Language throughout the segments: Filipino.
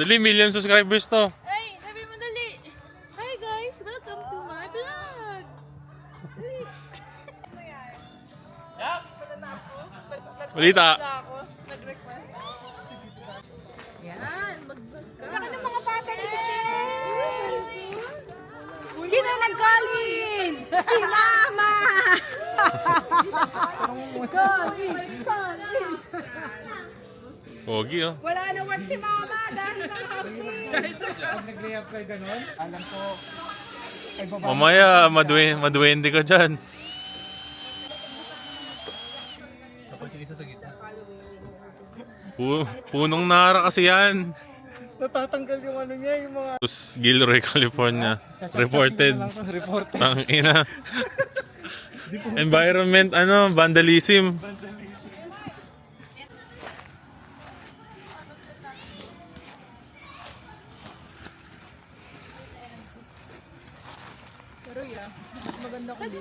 Dali, million subscribers to. Ay, sabi mo dali. Hi guys, welcome to my vlog. Dali. Balita. Nag-request. Yan, mag-vlog ka. Saka ng mga bata dito, sino nag-calling? Si Mama! Pogi, oh. Wala na work si Mama dahil nakaka-free. Pag nag-reapply ganon, alam ko, ay baba. Mamaya, maduwende ka dyan. Punong nara kasi yan. Natatanggal yung ano niya, yung mga... Gilroy, California. Reported. Reported. Tangina. Environment, vandalism.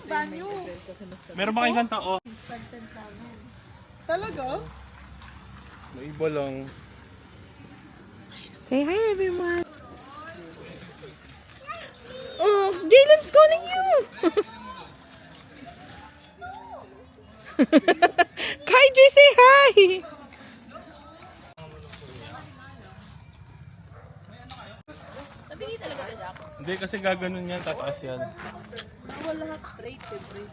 Banyo. Meron ba kayong kanta? Oh. Talaga? May iba lang. Say hi everyone. Oh, Jalen's calling you. Kaiji, say hi. Sabi talaga sa Jack. Hindi kasi gaganon yan, tataas yan. Wala lahat straight, straight.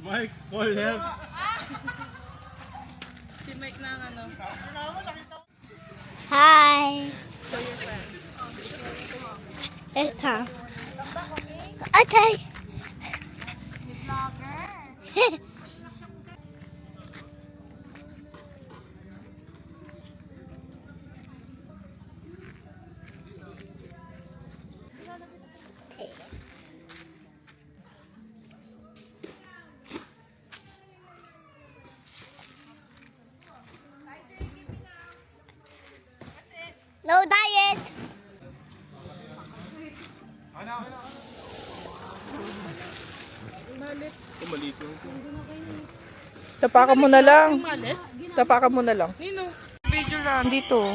Mike, call help. Si Mike na ang ano. Hi. Ito. Okay. No diet. Tapakan mo na lang. Tapakan mo na lang. Nino? Video lang. Dito.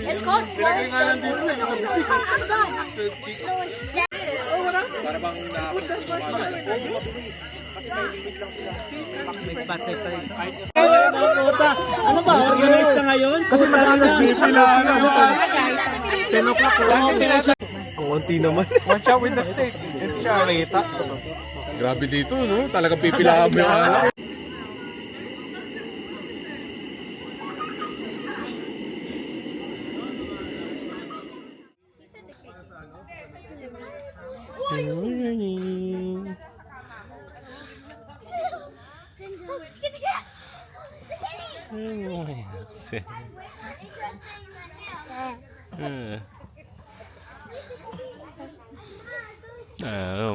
Let's go slow. Ano ba? Organized na ngayon? Kasi marami na. Pila 10 o'clock. Ang konti naman. Watch out with the steak. It's Charita. Grabe dito, no? Talagang pipilahan mo yung alak.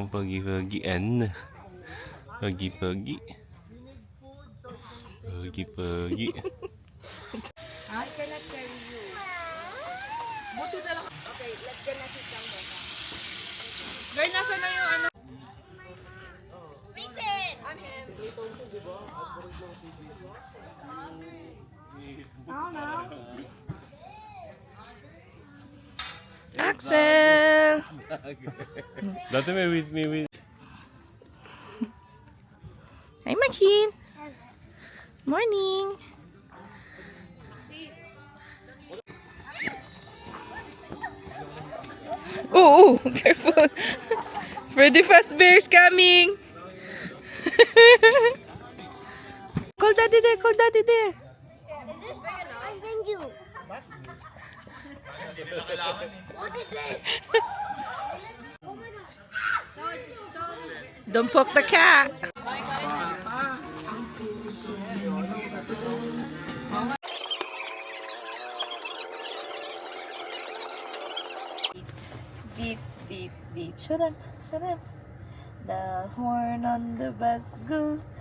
Pagi-pagian. Pagi-pagi. Pagi-pagi. I cannot carry you. Buti na lang. Okay, let's get na sit down. Girl, nasa na yung ano? Mason. I'm him. Axel! Dati may with me with. Hi, Makin! Morning! Oh, careful! Freddy Fazbear's coming! Call daddy there! Call daddy there! I thank you. What is this? Don't poke the cat! Beep, beep, beep. Shut up, shut up. The horn on the bus goes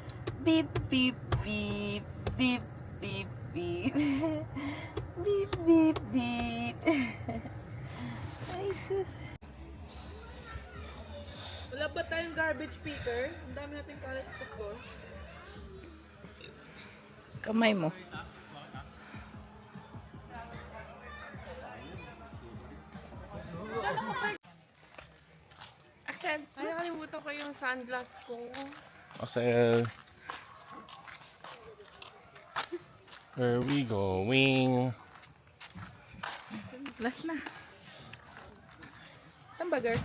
Beep, beep, beep. Beep, beep, beep. Beep, beep, beep. Ay, sus. Wala ba tayong garbage picker? Ang dami natin kalat sa floor. Kamay mo. Axel, ay nakalimutan ko yung sunglass ko. Axel. Where we going? Last na. Saan ba, girl?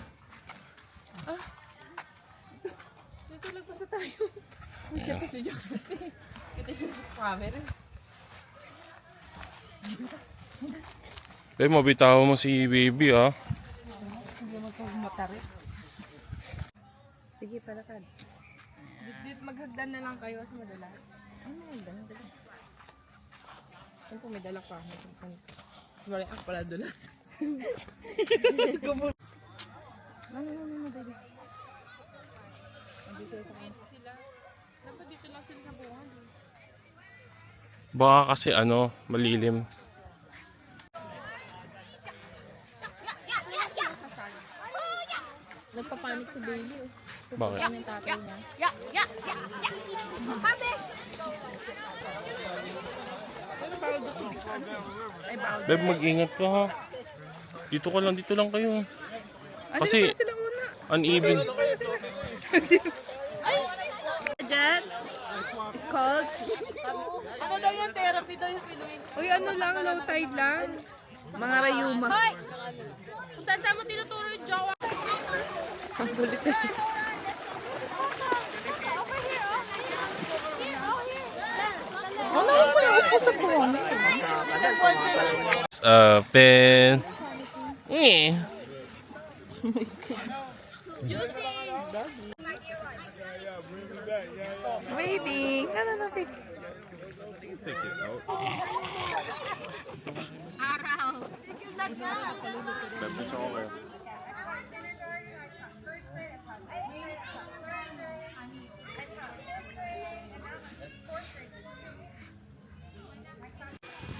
Dito lang pa sa tayo. Uy, to si Jax kasi. Ito yung camera. Babe, mabitaw mo si baby ah. Hindi mo ito matarik. Sige, palakad. Dit maghagdan na lang kayo sa madalas. Ano yung hagdan? Saan po may dala pa? Sorry, ako pala dulas. Ano, madali. Dito sila. Dapat dito lang sila sa buwan. Baka kasi ano, malilim. Nagpapanik si Bailey. Bakit? Ano yung tatay niya? Ano bawal dito? Ay, bawal. Babe, mag-ingat ka ha. Dito lang kayo. Kasi uneven. Jet? It's called? Ano daw yung therapy daw yung pinuwin? Uy, ano lang, low tide lang. Mga rayuma. Hoy! Kung saan mo tinuturo yung jowa? Ang kulit na. Ano yung may upo sa buwan? Open. Baby, ano na, baby?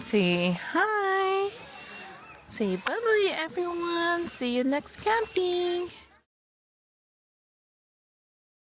Say hi. Say bye-bye, everyone. See you next camping.